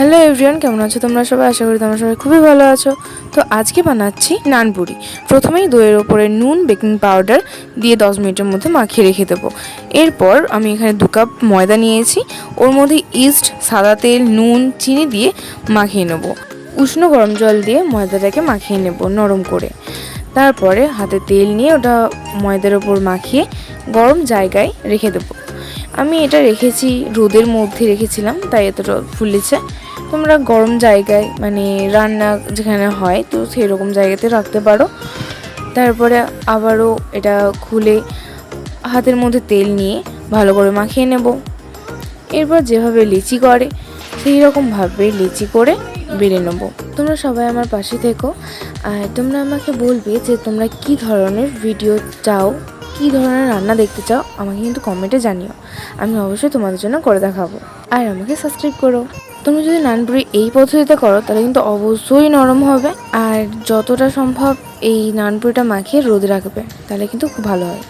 Hello everyone, কেমন আছো তোমরা সবাই? আশা করি তোমরা সবাই খুবই ভালো আছো। তো আজকে বানাচ্ছি নানপুরি। প্রথমেই দইয়ের ওপরে নুন, বেকিং পাউডার দিয়ে 10 মিনিটের মধ্যে মাখিয়ে রেখে দেবো। এরপর আমি এখানে 2 কাপ ময়দা নিয়েছি, ওর মধ্যে ইস্ট, সাদা তেল, নুন, চিনি দিয়ে মাখিয়ে নেব। উষ্ণ গরম জল দিয়ে ময়দাটাকে মাখিয়ে নেব নরম করে। তারপরে হাতে তেল নিয়ে ওটা ময়দার ওপর মাখিয়ে গরম জায়গায় রেখে দেবো। আমি এটা রেখেছি রোদের মধ্যে রেখেছিলাম, তাই এতটা ফুলেছে। তোমরা গরম জায়গায় মানে রান্না যেখানে হয় তো সেই রকম জায়গাতে রাখতে পারো। তারপরে আবারও এটা খুলে হাতের মধ্যে তেল নিয়ে ভালো করে মাখিয়ে নেব। এরপর যেভাবে লিচি করে সেই রকমভাবে লিচি করে বেলে নেব। তোমরা সবাই আমার পাশে থেকো, আর তোমরা আমাকে বলবে যে তোমরা কী ধরনের ভিডিও চাও, কী ধরনের রান্না দেখতে চাও, আমাকে কিন্তু কমেন্টে জানিও। আমি অবশ্যই তোমাদের জন্য করে দেখাবো। আর আমাকে সাবস্ক্রাইব করো। তোমরা যদি নানপুরি এই পদ্ধতিতে করো তাহলে কিন্তু অবশ্যই নরম হবে, আর যতটা সম্ভব এই নানপুরিটা মাখিয়ে রোদে রাখবে, তাহলে কিন্তু খুব ভালো হয়।